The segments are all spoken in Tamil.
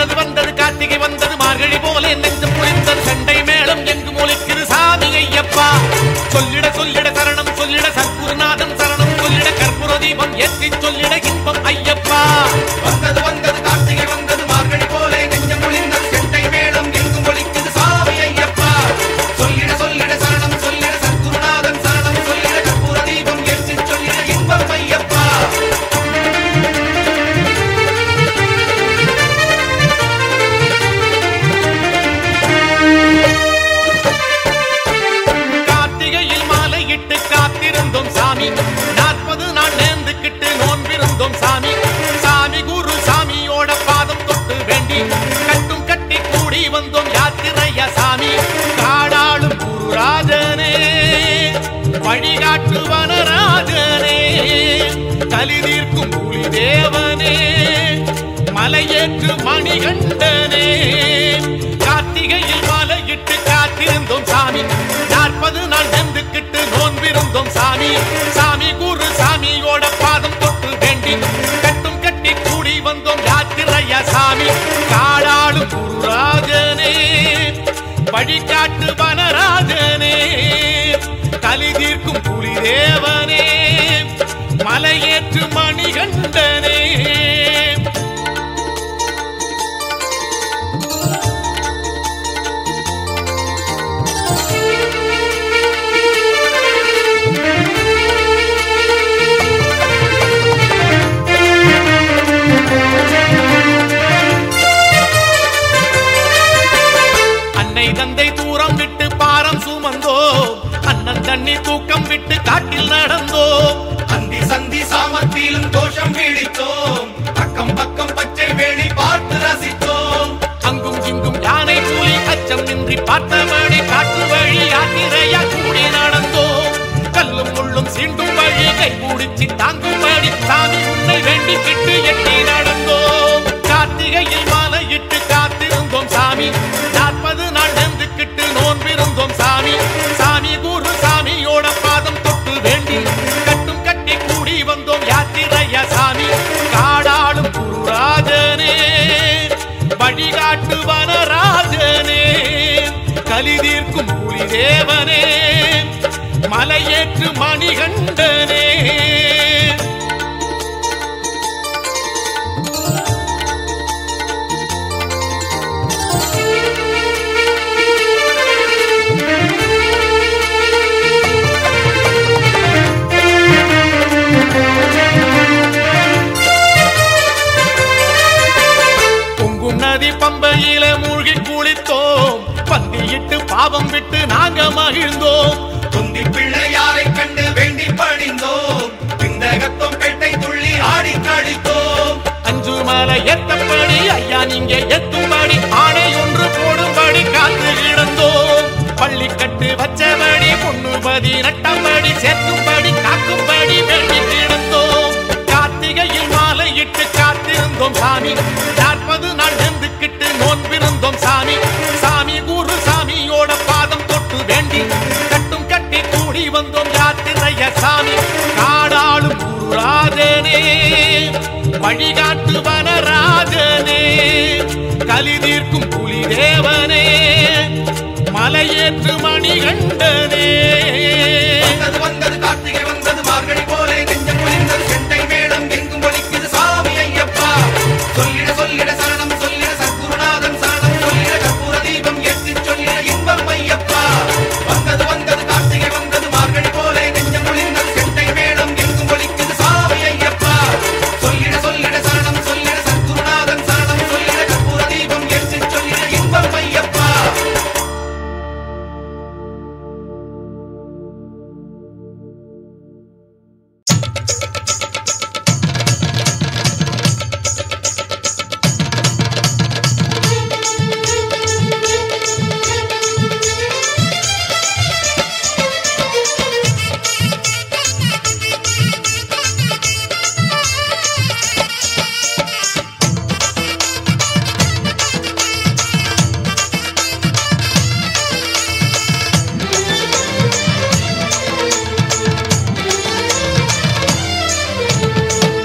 வந்தது வந்தது கார்த்திகை வந்தது மார்கழி போல நெஞ்சம் புரிந்தது சண்டை மேளம் எங்கு மொழிக்குது சாமி ஐயப்பா சொல்லிட சொல்லிட சரணம் சொல்லிட சத்குருநாதன் சரணம் சொல்லிட கற்பூர தீபம் ஏற்றி சொல்லிட இன்பம் ஐயப்பா வந்தது வந்தது கார்த்திகை வந்தது மார்கழி போல நெஞ்சம் புரிந்தது சண்டை மேளம் எங்கு மொழிக்குது சாமி ஐயப்பா சொல்லிட சொல்லிட சரணம் சொல்லிட சத்குருநாதன் சரணம் சொல்லிட கற்பூர தீபம் ஏற்றி சொல்லிட இன்பம் ஐயப்பா காத்திருந்தோம் சாமி 40 நாள் நேர்ந்துக்கிட்டு நோன்பிருந்தோம் சாமி சாமி குரு சாமியோட பாதம் தொட்டு வேண்டி கட்டும் கட்டி கூடி வந்தோம் யாத்திரையா சாமி காடாளும் குருராஜனே வழிகாட்டு வனராஜனே கலிதீர்க்கும் புலி தேவனே மலையேற்று மணிகண்டனே கார்த்திகையில் மலையிட்டு காத்திருந்தோம் சாமி 40 நாள் நெந்துக்கிட்டு நோன்பிருந்தோம் சாமி சாமி குரு சாமியோட பாதம் தொட்டு வேண்டி கட்டும் கட்டி கூடி வந்தோம் யாத்திரையா சாமி காடாளும் குருராஜனே வழிகாட்டு வனராஜனே கலிதீர்க்கும் புலி தேவனே மலையேற்று மணிகண்டனே தந்தை தூரம் விட்டு பாரம் சுமந்தோம் அண்ணன் தண்ணி தூக்கம் விட்டு காட்டில் நடந்தோம் அந்தி சந்தி சாமத்திலும் தோஷம் வீழித்தோம் பக்கம் பக்கம் பச்சை வேலி பார்த்து ரசித்தோம் அங்கும் இங்கும் யானை கூலி அச்சம் நின்றி பார்த்தபடி காட்டு வழி யாத்திரையா கூடி நடந்தோம் கல்லும் முள்ளும் சீண்டும் வழி கை கூடிச்சு தாங்கும்படி சாமி உன்னை வேண்டி கிட்டு எட்டி நடந்தோம் கார்த்திகையில் மாலையிட்டு காத்திருந்தோம் சாமி 40 நாள் நெந்துக்கிட்டு நோன்பிருந்தோம் சாமி சாமி குரு சாமியோட பாதம் தொட்டு வேண்டி கட்டும் கட்டி கூடி வந்தோம் யாத்திரையா சாமி காடாளும் குருராஜனே வழிகாட்டு வனராஜனே கலிதீர்க்கும் புலி தேவனே மலையேற்று மணிகண்டனே பம்பையில மூழ்கி குளித்தோம் பந்தியிட்டு பாவம் விட்டு நாங்க மகிழ்ந்தோம் துந்தி பிள்ளையாரை கண்டு வேண்டி பணிந்தோம் பிந்தகத்தோம் பெட்டை துள்ளி ஆடி கழித்தோம் அஞ்சு மலை எத்தப்படி ஐயா நீங்க எத்தும்படி ஆணை ஒன்று போடும்படி காத்து கிடந்தோம் பள்ளிக்கட்டு வச்சபடி பொண்ணுபதி நட்டம்படி சேர்த்தும்படி காக்கும்படி வேண்டி கிடந்தோம் கார்த்திகையில் மாலையிட்டு காத்திருந்தோம் சாமி 40 நாள் நெந்துக்கிட்டு நோன்பிருந்தோம் சாமி சாமி குரு சாமியோட பாதம் தொட்டு வேண்டி கட்டும் கட்டி கூடி வந்தோம் யாத்திரைய சாமி காடாளும் குருராஜனே வழிகாட்டு வனராஜனே கலிதீர்க்கும் புலி தேவனே மலையேற்று மணிகண்டனே வந்தது வந்தது கார்த்திகை வந்தது மார்கழி போல நெஞ்சம் புரிந்தது செண்டை மேளம் எங்கும் ஒலிக்குது சாமி ஐயப்பா சொல்லிட சொல்லிட சரணம் சொல்லிட சத்குருநாதன் சரணம் சொல்லிட கற்பூர தீபம் ஏற்றி சொல்லிட இன்பம் ஐயப்பா வந்தது வந்தது கார்த்திகை வந்தது மார்கழி போல நெஞ்சம் புரிந்தது செண்டை மேளம் எங்கும் ஒலிக்குது சாமி ஐயப்பா சொல்லிட சொல்லிட சரணம் சொல்லிட சத்குருநாதன் சரணம் சொல்லிட கற்பூர தீபம் ஏற்றி சொல்லிட இன்பம் ஐயப்பா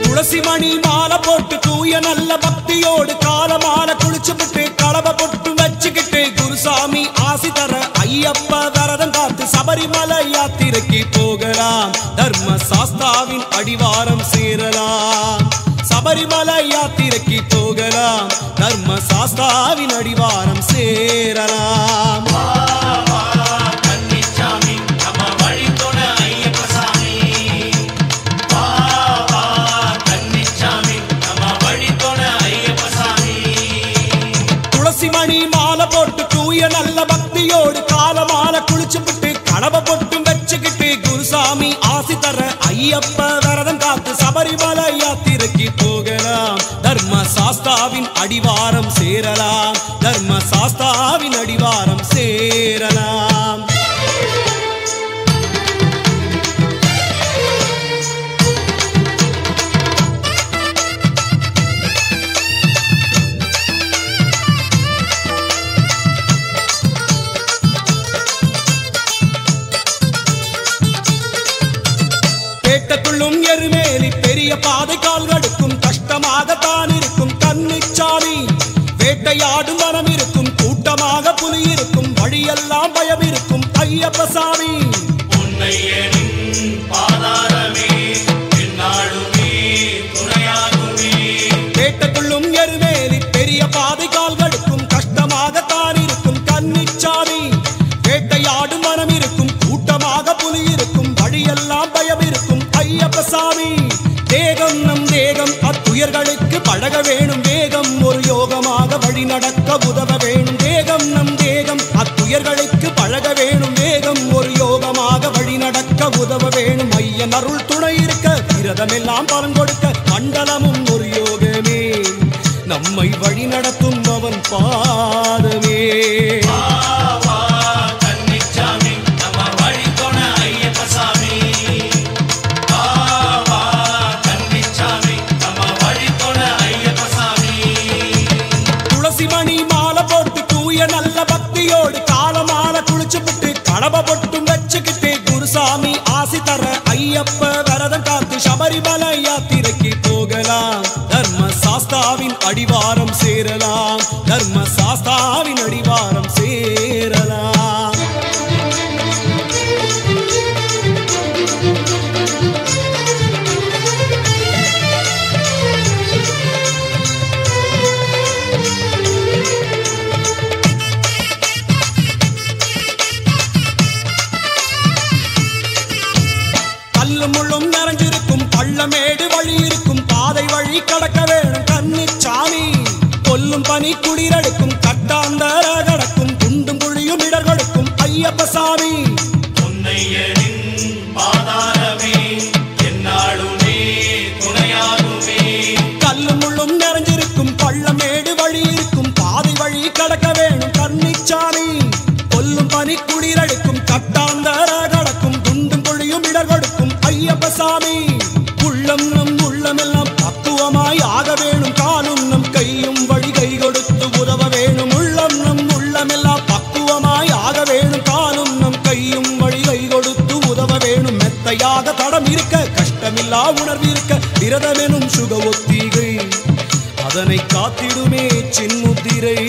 துளசி மணி மாலை போட்டு தூய நல்ல பக்தியோடு காலமால குளிச்சு காத்து சபரிமலை யாத்திரைக்கு போகலாம். தர்ம சாஸ்தாவின் அடிவாரம் சேரலாம். சபரிமலை யாத்திரைக்கு போகலாம். தர்ம சாஸ்தாவின் அடிவாரம் சேரலாம். துளசிமணி மாலை போட்டு தூய நல்ல பக்தியோடு காலமால குளிச்சுக்கிட்டு கடவை பொட்டும் வச்சுக்கிட்டு குருசாமி ஆசி தர ஐயப்ப விரதம் காத்து சபரிமலை யாத்திரைக்கு போகலாம். தர்ம சாஸ்தாவின் அடிவாரம் சேரலாம். தர்ம சாஸ்தாவின் அடிவாரம் சேரலாம். கேட்டத்துள்ளும் எருமேலி பெரிய பாதை கால் கடுக்கும் கஷ்டமாகத்தான் இருக்கும் கன்னிச்சாமி. வேட்டையாடும் மனம் இருக்கும் கூட்டமாக புலி இருக்கும் வழியெல்லாம் பயம் இருக்கும் ஐயப்ப சாமி. கேட்டத்துள்ளும் எருமேலி பெரிய பாதை கால் கடுக்கும் கஷ்டமாகத்தான் இருக்கும் கன்னிச்சாமி. வேட்டையாடும் மனம் இருக்கும் கூட்டமாக புலி இருக்கும் வழியெல்லாம் பயம் இருக்கும் ஐயப்ப சாமி. தேகம் நம் தேகம் அத்துயர்களுக்கு பழக வேணும். வேகம் ஒரு யோகமாக வழி நடக்க உதவ வேணும். தேகம் நம் தேகம் அத்துயர்களுக்கு பழக வேணும். வேகம் ஒரு யோகமாக வழி நடக்க உதவ வேணும். ஐயன் அருள் துணை இருக்க விரதமெல்லாம் பலன் கொடுக்க மண்டலமும் ஒரு யோகமே. நம்மை வழி நடத்தும் அவன் பாதமே. நல்ல பக்தியோடு காலமால குளிச்சுக்கிட்டு கடவை பொட்டும் வச்சுக்கிட்டு குருசாமி ஆசி தர ஐயப்ப விரதம் காத்து சபரிமலை யாத்திரைக்கு போகலாம். தர்ம சாஸ்தாவின் அடிவாரம் சேரலாம். தர்ம சாஸ்தாவின் அடிவாரம் சேரலாம். முள்ளும் நிறைஞ்சிருக்கும் பள்ளமேடு வழி இருக்கும் பாதை வழி கடக்க வேணும் கன்னிச்சாமி. கொல்லும் பனி குளிரடுக்கும் கட்டாந்தர கடக்கும் குண்டும் குழியும் இடர் கொடுக்கும் ஐயப்ப சாமி. கல்லும் முள்ளும் நிறைஞ்சிருக்கும் பள்ளமேடு வழி இருக்கும் பாதை வழி கடக்க வேணும் கன்னிச்சாமி. கொல்லும் பனி குளிரடுக்கும் கட்டாந்தர கடக்கும் குண்டும் குழியும் இடர் கொடுக்கும் ஐயப்ப சாமி. உள்ளம் நம் உள்ளமெல்லாம் பக்குவமாய் ஆக வேணும். காலும் நம் கையும் வழி கை கொடுத்து உதவ வேணும். உள்ளம் நம் உள்ளமெல்லாம் பக்குவமாய் ஆக வேணும். காலும் நம் கையும் வழி கை கொடுத்து உதவ வேணும். மெத்தையாக தடம் இருக்க கஷ்டமில்லா உணர்வு இருக்க விரதமெனும் சுக ஒத்திகை அதனை காத்திடுமே சின்முத்திரை.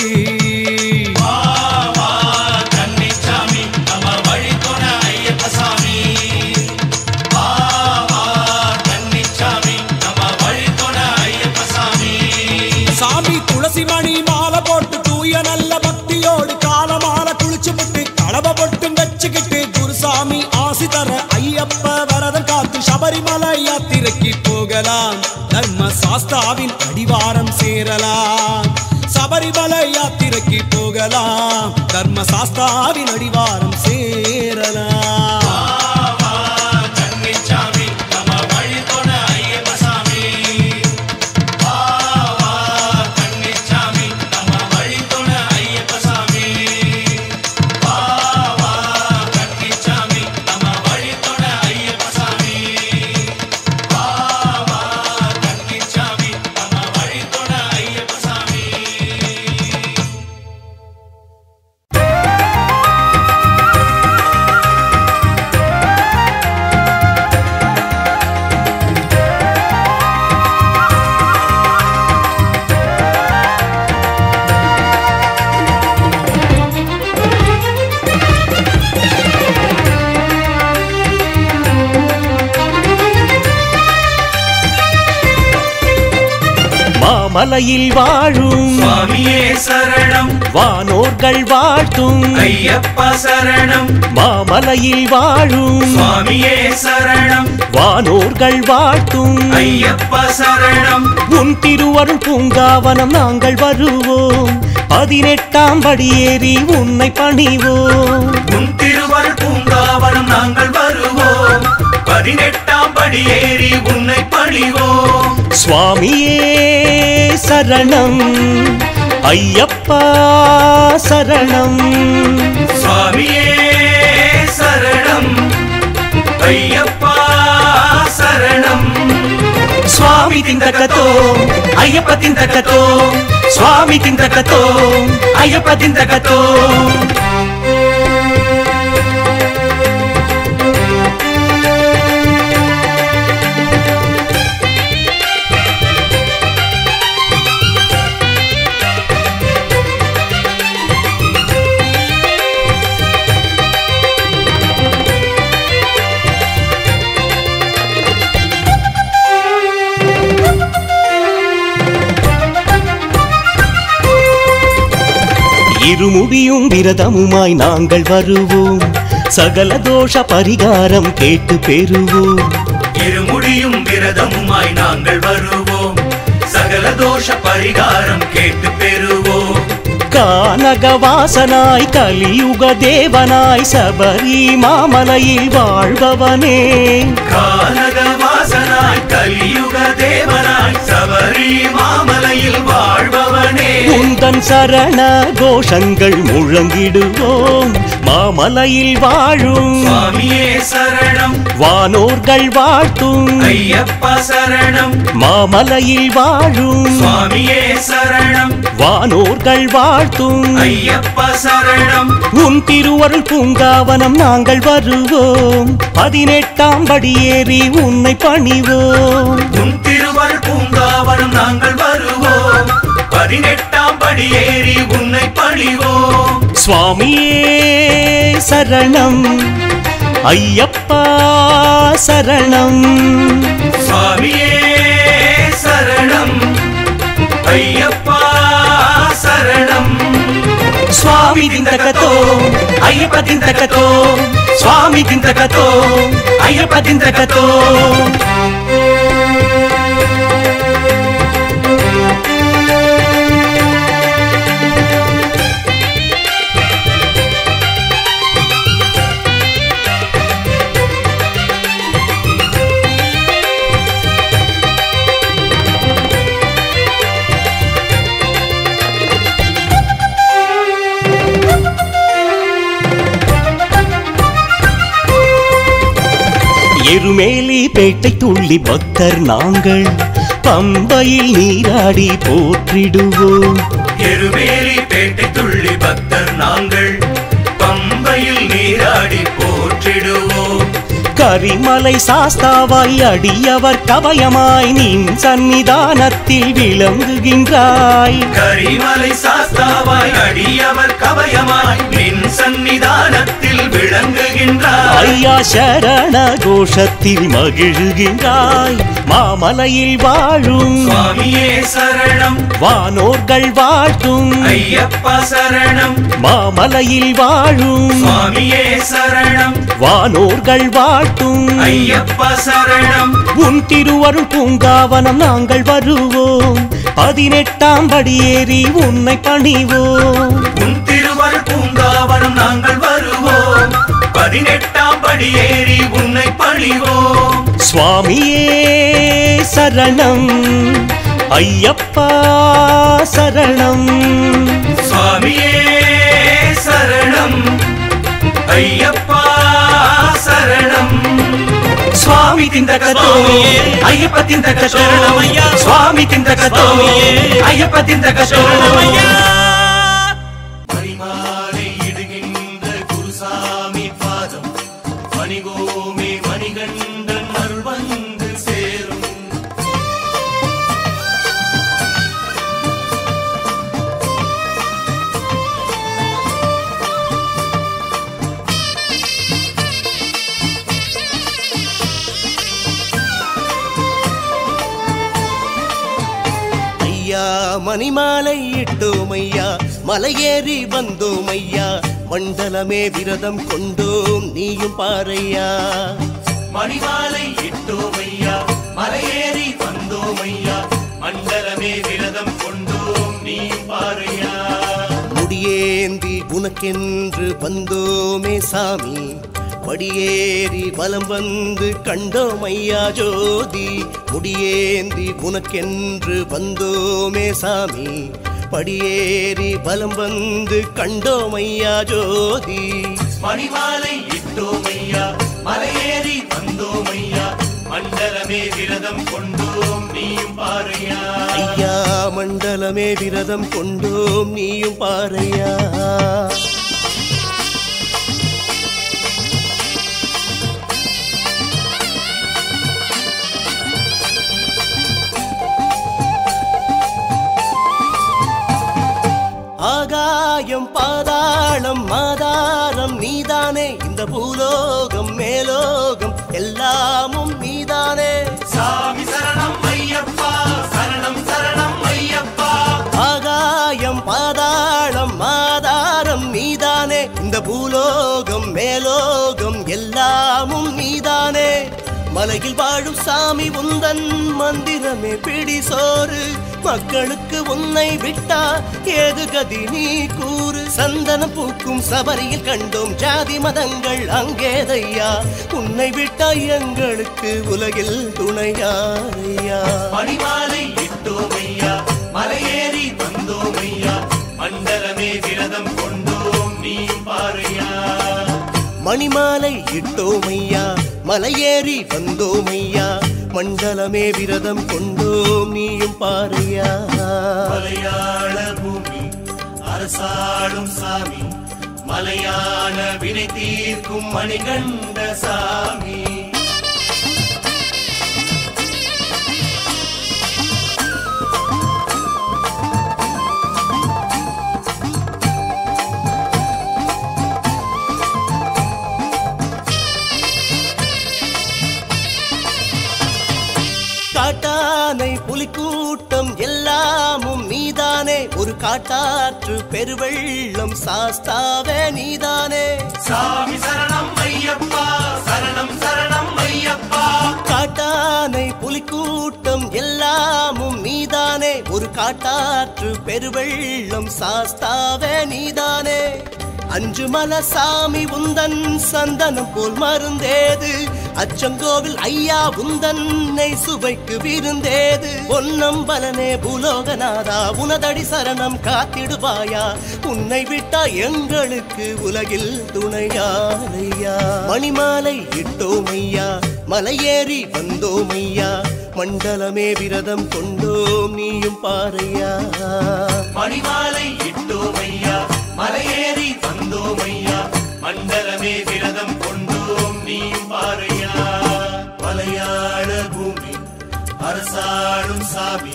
சாமி துளசிமணி மாலை போட்டு தூய நல்ல பக்தியோடு காலமால குளிச்சுக்கிட்டு கடவை பொட்டும் வச்சுக்கிட்டு குருசாமி ஆசி தர ஐயப்ப விரதம் காத்து சபரிமலை யாத்திரைக்கு போகலாம். தர்ம சாஸ்தாவின் அடிவாரம் சேரலாம். சபரிமலை யாத்திரைக்கு போகலாம். தர்ம சாஸ்தாவின் அடிவாரம் சேரலாம். மாமலையில் வாழும் சுவாமியே சரணம் வானோர்கள் வாழ்த்தும் ஐயப்பா சரணம் மாமலையில் வாழும் சுவாமியே சரணம் வானோர்கள் வாழ்த்தும் ஐயப்பா சரணம் உன் திருவருள் பூங்காவனம் நாங்கள் வருவோம் 18ஆம் படியேறி உன்னை பணிவோம் உன் திருவருள் பூங்காவனம் நாங்கள் வருவோம் 18ஆம் படியேறி உன்னை பணிவோம் சுவாமியே சரணம் ஐயப்பா சரணம் சுவாமியே சரணம் ஐயப்பா சரணம் சுவாமி திந்தகத்தோ ஐயப்ப திந்தகத்தோ சுவாமி திந்தகத்தோ ஐயப்ப திந்தகத்தோ இருமுடியும் விரதமுமாய் நாங்கள் வருவோம் சகல தோஷ பரிகாரம் கேட்டு பெறுவோம் இருமுடியும் விரதமுமாய் நாங்கள் வருவோம் சகல தோஷ பரிகாரம் கேட்டு பெறுவோம் கானகவாசனாய் கலியுக தேவனாய் சபரி மாமலையில் வாழ்பவனே கானகவாசனாய் கலியுக தேவனாய் சபரி மாமலையில் வாழ்பவனே உந்தன் சரண கோஷங்கள் முழங்கிடுவோம் மாமலையில் வாழும் சுவாமியே சரணம் வானோர்கள் வாழ்த்தும் ஐயப்பா சரணம் மாமலையில் வாழும் சுவாமியே சரணம் வானோர்கள் வாழ்த்தும் ஐயப்பா சரணம் உன் திருவருள் பூங்காவனம் நாங்கள் வருவோம் 18ஆம் படியேறி உன்னை பணிவோம் உன் திருவருள் பூங்காவனம் நாங்கள் வருவோம் 18ஆம் படியேறி உன்னை பணிவோம் சுவாமியே சரணம் ஐயப்பா சரணம் சுவாமியே சரணம் ஐயப்பா சரணம் சுவாமி திந்தகத்தோ ஐயப்ப திந்தகத்தோ சுவாமி திந்தகத்தோ ஐயப்ப திந்தகத்தோ எருமேலி பேட்டை துள்ளி பக்தர் நாங்கள் பம்பையில் நீராடி போற்றிடுவோம் எருமேலி பேட்டை துள்ளி பக்தர் நாங்கள் பம்பையில் நீராடி போற்றிடுவோம் கரிமலை சாஸ்தாவாய் அடியவர் கவயமாய் நின் சந்நிதானத்தில் விளங்குகின்றாய் கரிமலை சாஸ்தாவாய் அடியவர் கவயமாய் நின் சந்நிதானத்தில் விளங்குகின்றாய் ஐயா சரண கோஷத்தில் மகிழ்கின்றாய் மாமலையில் வாழும் சுவாமியே சரணம் வானோர்கள் வாழ்த்தும் ஐயப்பா சரணம் மாமலையில் வாழும் சுவாமியே சரணம் வானோர்கள் வாழ்த்தும் ஐயப்பா சரணம் உன் திருவருள் பூங்காவனம் நாங்கள் வருவோம் 18ஆம் படியேறி உன்னை பணிவோம் உன் திருவருள் பூங்காவனம் நாங்கள் வருவோம் 18ஆம் படியேறி உன்னை பணிவோம் சுவாமியே சரணம் ஐயப்பா சரணம் சுவாமியே சரணம் ஐயப்பா சரணம் சுவாமி திந்தகத்தோ ஐயப்ப திந்தகத்தோ சுவாமி திந்தகத்தோ ஐயப்ப திந்தகத்தோ மணிமாலை இடுகின்ற குருசாமி பாதம் மணிகோமே மணிகண்டன் அருள் வந்து சேரும் ஐயா மணிமாலை இட்டோம் ஐயா மலையேறி வந்தோம் ஐயா மண்டலமே விரதம் கொண்டோம் நீயும் பாரையா மணிமாலை இட்டோம் ஐயா மலையேறி வந்தோம் ஐயா மண்டலமே விரதம் கொண்டோம் நீயும் பாரையா முடியேந்தி உனக்கென்று வந்தோமே சாமி படியேறி வலம் வந்து கண்டோம் ஐயா ஜோதி முடியேந்தி உனக்கென்று வந்தோமே சாமி படியேறி வலம் வந்து கண்டோம் ஐயா ஜோதி மணிமாலை இட்டோம் ஐயா மலையேறி வந்தோம் ஐயா மண்டலமே விரதம் கொண்டோம் நீயும் பாரையா ஐயா மண்டலமே விரதம் கொண்டோம் நீயும் பாரையா ஆகாயம் பாதாளம் மாதாரம் நீதானே இந்த பூலோகம் மேலோகம் எல்லாமும் நீதானே சாமி சரணம் ஐயப்பா சரணம் சரணம் ஐயப்பா ஆகாயம் பாதாளம் மாதாரம் நீதானே இந்த பூலோகம் மேலோகம் எல்லாமும் நீதானே மலையில் வாழும் சாமி உந்தன் மந்திரமே பிடி சோறு மக்களுக்கு உன்னை விட்டா ஏது கதி நீ கூறு சந்தனம் பூக்கும் சபரியில் கண்டோம் ஜாதி மதங்கள் அங்கேதையா உன்னை விட்டா எங்களுக்கு உலகில் துணையாரையா மணிமாலை இட்டோம் ஐயா மலையேறி வந்தோம் ஐயா மண்டலமே விரதம் கொண்டோம் நீயும் பாரையா மணிமாலை இட்டோம் ஐயா மலையேறி வந்தோம் ஐயா மண்டலமே விரதம் கொண்டோம் நீயும் பாரையா மலையாள பூமி அரசாளும் சாமி மலையான வினை தீர்க்கும் மணிகண்ட சாமி காட்டானை புலிக்கூட்டம் எல்லாமும் நீதானே ஒரு காட்டாற்று பெருவெள்ளம் சாஸ்தாவே நீதானே சாமி சரணம் ஐயப்பா சரணம் சரணம் ஐயப்பா காட்டானை புலிக்கூட்டம் எல்லாமும் நீதானே ஒரு காட்டாற்று பெருவெள்ளம் சாஸ்தாவே நீதானே அஞ்சு மல சாமி உந்தன் சந்தனம் போல் மருந்தேது அச்சங்கோவில் ஐயா உந்தன் நெய் சுவைக்கு விருந்தேது பொன்னம்பலனே பூலோகநாதா உனதடி சரணம் காத்திடுவாயா உன்னை விட்டா எங்களுக்கு உலகில் துணையாரையா மணிமாலை இட்டோம் ஐயா மலையேறி வந்தோம் ஐயா மண்டலமே விரதம் கொண்டோம் நீயும் பாரையா மணிமாலை இட்டோம் ஐயா மலையேறி வந்தோம் ஐயா மண்டலமே விரதம் கொண்டோம் நீயும் பாரையா மலையாள பூமி அரசாளும் சாமி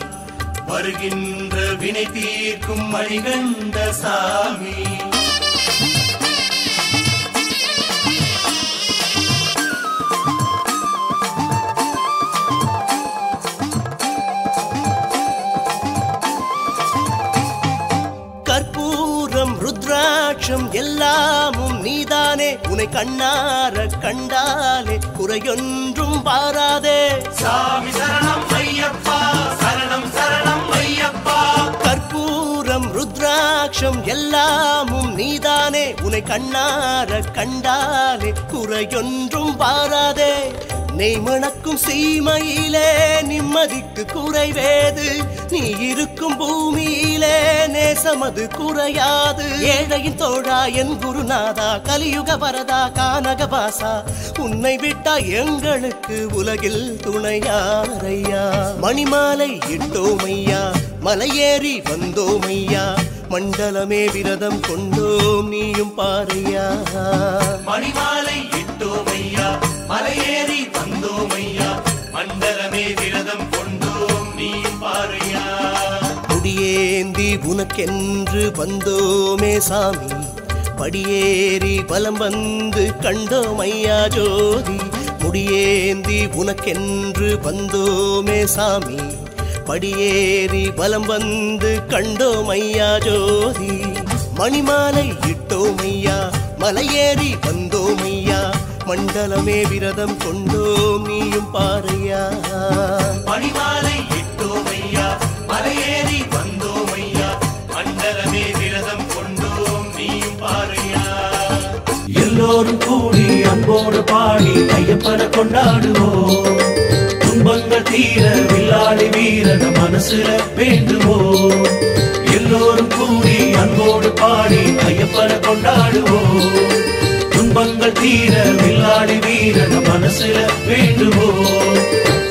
வருகின்ற வினை தீர்க்கும் மணிகண்ட சாமி கற்பூரம் ருத்ராட்சம் எல்லாமும் நீதானே உன்னை கண்ணார கண்டாலே குறையொன்றும் பாராதே சாமி சரணம் ஐயப்பா சரணம் சரணம் ஐயப்பா கற்பூரம் ருத்ராட்சம் எல்லாமும் நீதானே உன்னை கண்ணார கண்டாலே குறையொன்றும் பாராதே நெய் மணக்கும் சீமையிலே நிம்மதிக்கு குறைவேது நீ இருக்கும் பூமியிலே நேசமது குறையாது ஏழையின் தோழா என் குருநாதா கலியுக வரதா கானகவாசா உன்னை விட்டா எங்களுக்கு உலகில் துணையாரையா மணிமாலை இட்டோம் ஐயா மலையேறி வந்தோம் ஐயா மண்டலமே விரதம் கொண்டோம் நீயும் பாரையா மணிமாலை இட்டோம் ஐயா மலையேறி வந்தோம் ஐயா மண்டலமே விரதம் கொண்டோம் நீயும் பாரையா முடியேந்தி உனக்கென்று வந்தோமே சாமி படியேறி வலம் வந்து கண்டோம் ஐயா ஜோதி முடியேந்தி உனக்கென்று வந்தோமே சாமி படியேறி வலம் வந்து கண்டோம் ஐயா ஜோதி மணிமாலை இட்டோம் ஐயா மலையேறி வந்தோம் ஐயா மண்டலமே விரதம் கொண்டோம் நீயும் பாரையா மணிமாலை இட்டோம் ஐயா மலையேறி வந்தோம் ஐயா மண்டலமே விரதம் கொண்டோம் நீயும் பாரையா எல்லோரும் கூடி அன்போடு பாடி ஐயப்பனை கொண்டாடுவோம் துன்பங்கள் தீர வில்லாளி வீரன மனசுல வேண்டுவோம் எல்லோரும் கூடி அன்போடு பாடி ஐயப்பனை கொண்டாடுவோம் துன்பங்கள் தீர வில்லாளி வீரன மனசுல வேண்டுவோம்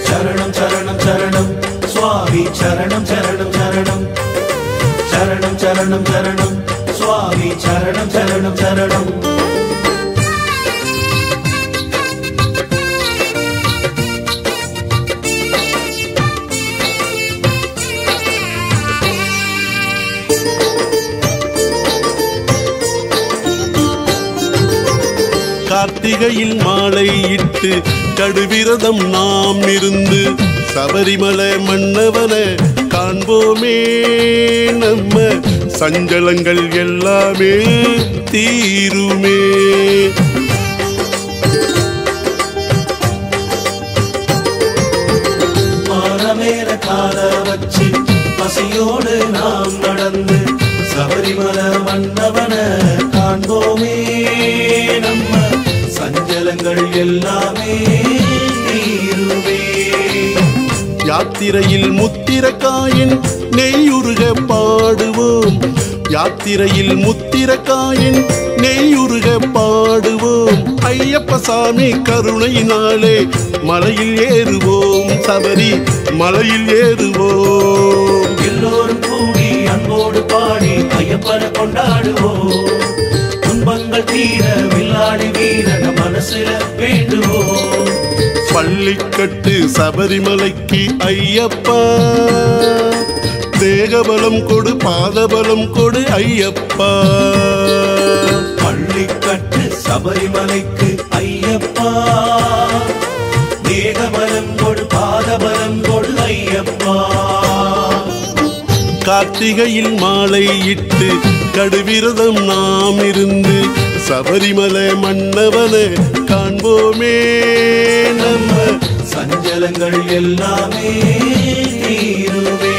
சரணம் சரணம் சரணம் சுவாமி சரணம் சரணம் சரணம் சரணம் சரணம் சரணம் சுவாமி சரணம் சரணம் சரணம் கார்த்திகையில் மாலை இட்டு கடுவிரதம் நாம் இருந்து சபரிமலை மன்னவன காண்போமே நம்ம சஞ்சலங்கள் எல்லாமே தீருமே மாறமேல கால வச்சு பசியோடு நாம் நடந்து சபரிமலை மன்னவன காண்போமே நம்ம சஞ்சலங்கள் எல்லாமே தீருமே யாத்திரையில் முத்திரக்காயின் நெய்யுருக பாடுவோம் யாத்திரையில் முத்திரக்காயின் நெய்யுருக பாடுவோம் ஐயப்ப சாமி கருணையினாலே மலையில் ஏறுவோம் சபரி மலையில் ஏறுவோம் எல்லோரும் கூடி அன்போடு பாடி ஐயப்பனை கொண்டாடுவோம் துன்பங்கள் தீர வில்லாடி வீரன மனசுல வேண்டுவோம் பள்ளிக்கட்டு சபரிமலைக்கு ஐயப்பா தேகபலம் கொடு பாதபலம் கொடு ஐயப்பா பள்ளிக்கட்டு சபரிமலைக்கு ஐயப்பா தேகபலம் கொடு பாதபலம் கொடு ஐயப்பா கார்த்திகையில் மாலை இட்டு கடுவிரதம் நாம் இருந்து சபரிமலை மன்னவன காண்போமே நம்ம சஞ்சலங்கள் எல்லாமே தீருமே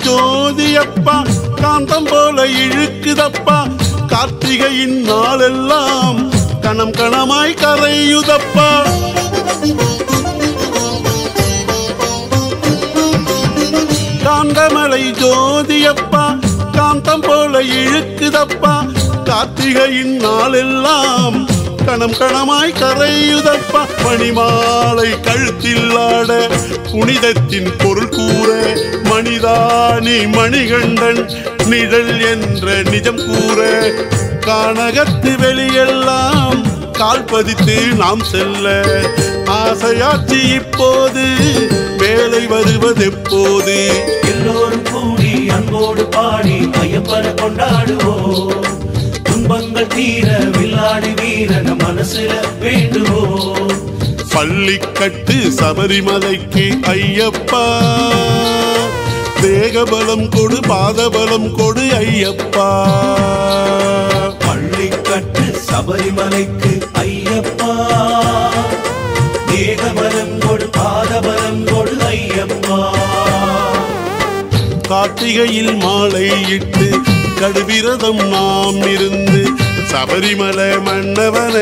ஜோதியப்பா காந்தம் போல இழுக்குதப்பா கார்த்திகையின் நாளெல்லாம் கணம் கணமாய் கரையுதப்பா காந்தமலை ஜோதியப்பா காந்தம் போல இழுக்குதப்பா கார்த்திகையின் நாளெல்லாம் கணம் கணமாய் கரையுதப்பா மணிமாலை கழுத்தில் ஆட புனிதத்தின் பொருள் கூற மணிதானி மணிகண்டன் நிழல் என்ற நிஜம் கூற கானகத்து வெளியெல்லாம் கால் பதித்து நாம் செல்ல ஆசையாட்சி இப்போது வேலை வருவதெப்போது எல்லோரும் கூடி அன்போடு பாடி ஐயப்பனை கொண்டாடுவோம் துன்பங்கள் தீர வில்லாடி வீரன மனசுல வேண்டுவோம் பள்ளிக்கட்டு சபரிமலைக்கு ஐயப்பா தேகபலம் கொடு பாதபலம் கொடு ஐயப்பா பள்ளிக்கட்டு சபரிமலைக்கு ஐயப்பா தேகபலம் கொடு பாதபலம் கொடு ஐயப்பா கார்த்திகையில் மாலை இட்டு கடுவிரதம் நாம் இருந்து சபரிமலை மன்னவன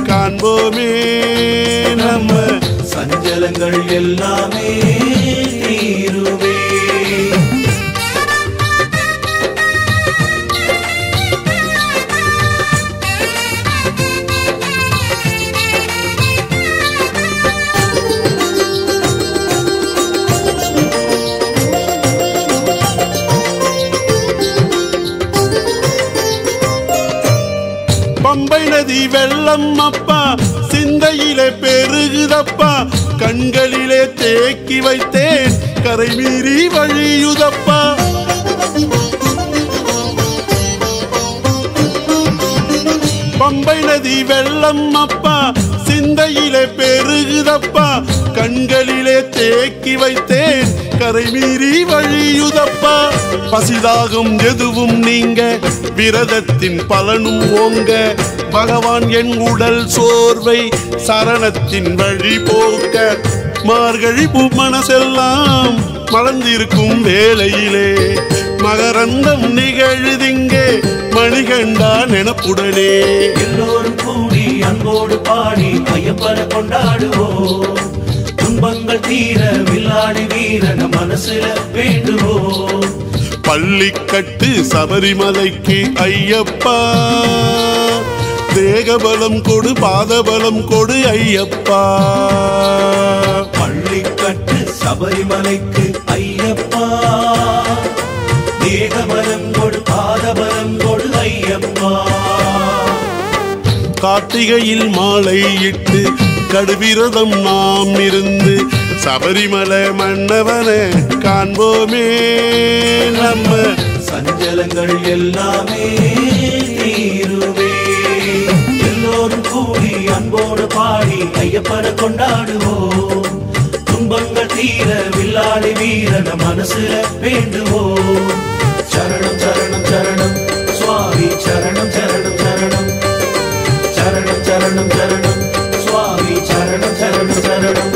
காண்போமே நம்ம சஞ்சலங்கள் எல்லாமே தீருமே பம்பை நதி வெள்ளம் அப்பா சிந்தையிலே பெருகுதப்பா கண்களிலே தேக்கி வைத்தேன் கரை மீறி வழியுதப்பா பம்பை நதி வெள்ளம் அப்பா சிந்தையிலே பெருகுதப்பா கண்களிலே தேக்கி வைத்தேன் கரை மீறி வழியுதப்பா பசிதாகும் எதுவும் நீங்க விரதத்தின் பலனும் ஓங்க பகவான் என் உடல் சோர்வை சரணத்தின் வழி போக்க மார்கழி பூ மனசெல்லாம் மலர்ந்திருக்கும் வேளையிலே மகரந்தம் நிகழுதிங்கே மணிகண்டா நெனப்புடனே எல்லோரும் கூடி அன்போடு பாடி ஐயப்பனை கொண்டாடுவோம் துன்பங்கள் தீர வில்லாடி வீரன மனசுல வேண்டுவோம் பள்ளிக்கட்டு சபரிமலைக்கு ஐயப்பா தேகபலம் கொடு பாதபலம் கொடு ஐயப்பா பள்ளிக்கட்டு சபரிமலைக்கு ஐயப்பா தேகபலம் கொடு பாதபலம் கொடு ஐயப்பா கார்த்திகையில் மாலை இட்டு கடுவிரதம் நாம் இருந்து சபரிமலை மன்னவனை காண்போமே நம்ம சஞ்சலங்கள் எல்லாமே தீருவே எல்லோரும் கூடி அன்போடு பாடி ஐயப்பனை கொண்டாடுவோம் துன்பங்கள் தீர வில்லாடி வீரன மனசுல வேண்டுவோம் சரணம் சரணம் சரணம் சுவாமி சரணம் சரணம் சரணம் சரணம் சரணம் சரணம் சுவாமி சரணம் சரணம் சரணம்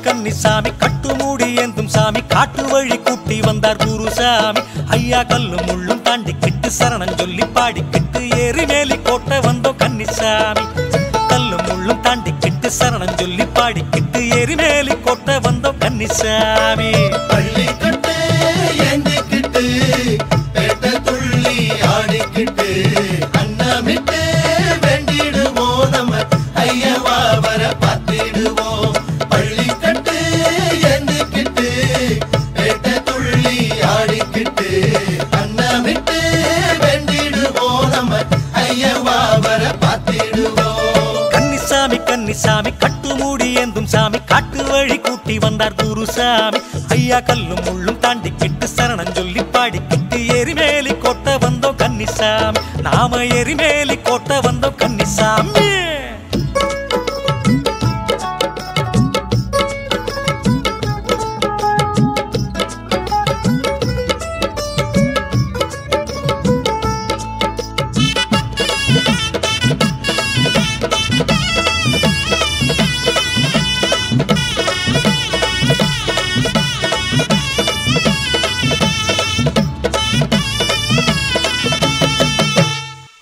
கன்னிசாமி கட்டு மூடி ஏந்தும் சாமி காட்டு வழி கூட்டி வந்தார் குருசாமி ஐயா கல்லும் முள்ளும் தாண்டிக்கிட்டு சரணம் சொல்லி பாடிக்கிட்டு ஏறி மேலி கோட்டை வந்தோம் கன்னிசாமி கல்லும் முள்ளும் தாண்டிக்கிட்டு சரணம் சொல்லி பாடிக்கிட்டு ஏறி மேலி கோட்டை வந்தோம் கன்னிசாமி பள்ளிக்கட்டு ஏந்திக்கிட்டு பேட்ட துள்ளி ஆடிக்கிட்டு அன்னமிட்டு வேண்டிடுவோம் நம்ம ஐயவா வர பார்த்திடுவோம் பள்ளிக்கட்டு ஏந்திக்கிட்டு பேட்ட துள்ளி ஆடிக்கிட்டு அன்னமிட்டு வேண்டிடுவோம் நம்ம ஐயவா வர பார்த்திடுவோம் கன்னிசாமி கட்டு மூடி ஏந்தும் சாமி காட்டு வழி கூட்டி வந்தார் குருசாமி ஐயா கல்லும் முள்ளும் தாண்டிக்கிட்டு சரணம் சொல்லி பாடிக்கிட்டு எரிமேலி கோட்டை வந்தோம் கன்னிசாமி நாம எரிமேலி கோட்டை வந்தோம் கன்னிசாமி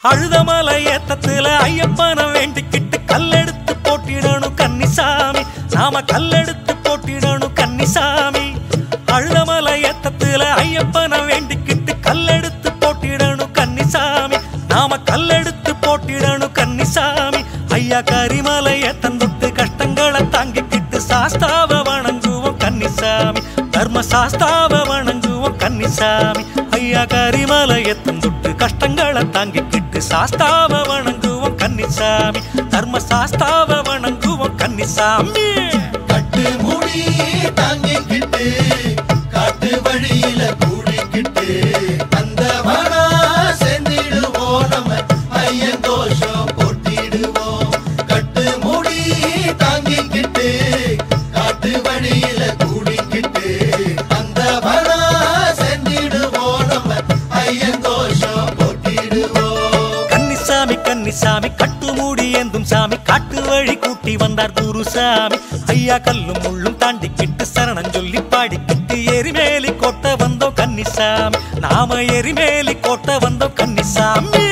அழுதமலை ஏத்தத்துல ஐயப்பனை வேண்டிக்கிட்டு கல்லெடுத்து போட்டிடணும் கன்னிசாமி நாம கல்லெடுத்து போட்டிடணும் கன்னிசாமி அழுதமலை ஏத்தத்துல ஐயப்பனை வேண்டிக்கிட்டு கல்லெடுத்து போட்டிடணும் கன்னிசாமி நாம கல்லெடுத்து போட்டிடணும் கன்னிசாமி ஐயா கரிமலை ஏத்தந்தொட்டு கஷ்டங்களை தாங்கிக்கிட்டு சாஸ்தாவ வணங்குவோம் கன்னிசாமி தர்ம சாஸ்தாவ வணங்குவோம் கன்னிசாமி ஐயா கரிமலை ஏத்தந்தொட்டு கஷ்டங்களை தாங்கிக்கிட்டு சாஸ்தாவ வணங்குவோம் கன்னிசாமி தர்ம சாஸ்தாவ வணங்குவோம் கன்னிசாமி கட்டு மூடி தாங்கிக்கிட்டு காட்டு வழியில கூடிக்கிட்டு அந்த மனா சென்றிடுவோம் நம்ம ஐயன் கோஷம் போட்டிடுவோம் கட்டு மூடி தாங்கிக்கிட்டு காட்டு வழியில கூடிக்கிட்டு அந்த மனா சென்றிடுவோம் நம்ம ஐயன் கோஷம் போட்டிடுவோம் கன்னிசாமி கட்டு மூடி ஏந்தும் சாமி காட்டு வழி கூட்டி வந்தார் குருசாமி ஐயா கல்லும் முள்ளும் தாண்டிக்கிட்டு சரணம் சொல்லி பாடிக்கிட்டு எரிமே எரிமேலி கோட்டை வந்தோம் கன்னிசாமி, நாம எரிமேலி கோட்டை வந்தோம் கன்னிசாமி.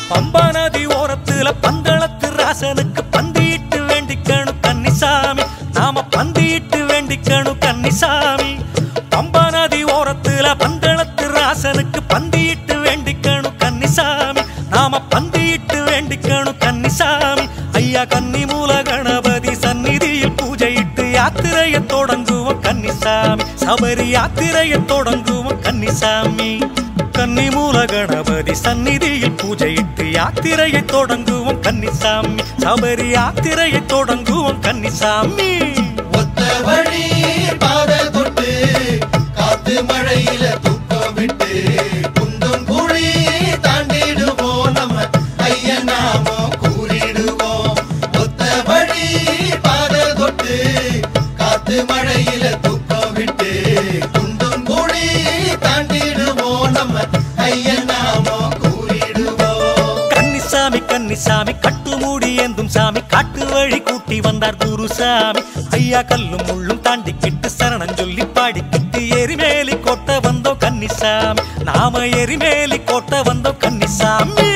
பம்பா நதி ஓரத்துல பந்தளத்து ராசனுக்கு பந்தியிட்டு வேண்டிக்கணும் கன்னிசாமி, நாம பந்தியிட்டு வேண்டிக்கணும் கன்னிசாமி. பம்பா நதி ஓரத்துல பந்தளத்து ராசனுக்கு பந்தியிட்டு வேண்டிக்கணும் கன்னிசாமி, நாம பந்தியிட்டு வேண்டிக்கணும் கன்னிசாமி. ஐயா கன்னி மூல கணபதி சந்நிதியில் பூஜையிட்டு யாத்திரையை தொடங்குவோம் கன்னிசாமி, சபரி யாத்திரையை தொடங்குவோம் கன்னிசாமி. கன்னி மூல கணபதி சந்நிதியில் பூஜையிட்டு யாத்திரையை தொடங்குவோம் கன்னிசாமி, சபரி யாத்திரையை தொடங்குவோம் கன்னிசாமி. ஒத்த வழி பாத தொட்டு காத்து மழையில தூக்கம் விட்டு குந்தும் குழி தாண்டிடுவோம் நம்ம ஐயன் நாமம் கூறிடுவோம். ஒத்த வழி பாத தொட்டு காத்து மழையில தூக்கம் விட்டு குந்தும் குழி தாண்டிடுவோம் நம்ம ஐயன் நாமம் கூறிடுவோம். கன்னிசாமி கன்னிசாமி கட்டு மூடி ஏந்தும் சாமி, காட்டு வழி கூட்டி வந்தார் குருசாமி. ஐயா கல்லும் முள்ளும் தாண்டிக்கிட்டு சரணம் சொல்லி பாடிக்கிட்டு எரிமேலி கோட்டை வந்தோம் கன்னிசாமி, நாம எரிமேலி கோட்டை வந்தோம் கன்னிசாமி.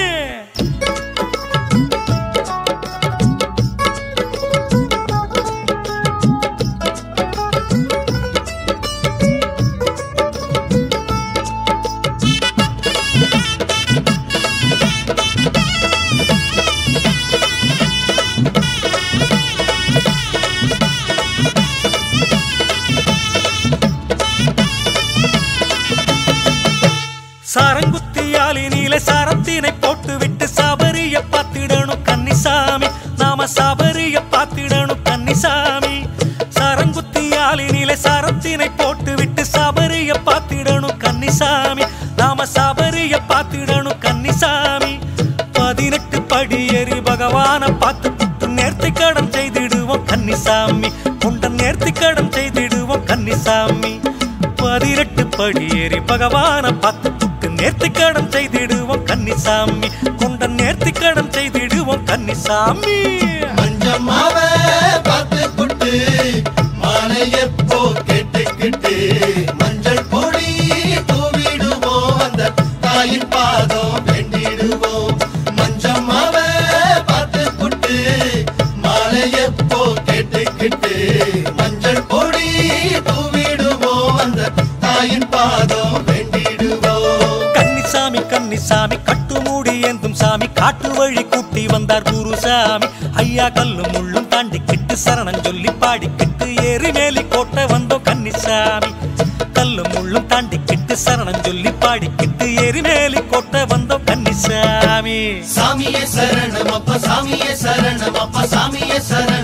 சாரங்குத்தியாலினிலே சாரத்தினை போட்டு விட்டு சபரிய பார்த்திடணும் கன்னிசாமி, நாம சபரிய பார்த்திடணும் கன்னிசாமி. சாரங்குத்தியாலினிலே சாரத்தினை போட்டு விட்டு சபரிய பார்த்திடணும் கன்னிசாமி, நாம சபரிய பார்த்திடணும் கன்னிசாமி. 18 படி ஏறி பகவான பார்த்து புட்டு நேர்த்தி கடன் செய்திடுவோம் கன்னிசாமி, கொண்ட நேர்த்தி கடன் செய்திடுவோம் கன்னிசாமி. 18 படி ஏறி பகவான பார்த்து புட்டு நேர்த்தி கடன் செய்திடுவோம் கன்னிசாமி, கொண்ட நேர்த்தி கடன் செய்திடுவோம் கன்னிசாமி. மஞ்சம்மாவ பார்த்து புட்டு மாலை எப்போ கேட்டுக்கிட்டு மஞ்சள் பொடி தூவிடுவோம் அந்த தாயின் பாதம் வேண்டிடுவோம். மஞ்சம்மாவ பார்த்து புட்டு மாலை எப்போ கேட்டுக்கிட்டு மஞ்சள் பொடி தூவிடுவோம் அந்த தாயின் பாதம் வேண்டிடுவோம். கன்னிசாமி கன்னிசாமி கட்டு மூடி ஏந்தும் சாமி, காட்டு வழி கூட்டி வந்தார் குருசாமி. ஐயா கல்லும் முள்ளும் தாண்டிக்கிட்டு சரணம் சொல்லி பாடிக்கிட்டு எரிமேலி கோட்டை வந்தோம் கன்னிசாமி, கல்லும் முள்ளும் தாண்டிக்கிட்டு சரணம் சொல்லி பாடிக்கிட்டு எரிமேலி கோட்டை வந்தோம் கன்னிசாமி. சாமியே சரணம் அப்பா, சாமியே சரணம் அப்பா, சாமியே சரணம்.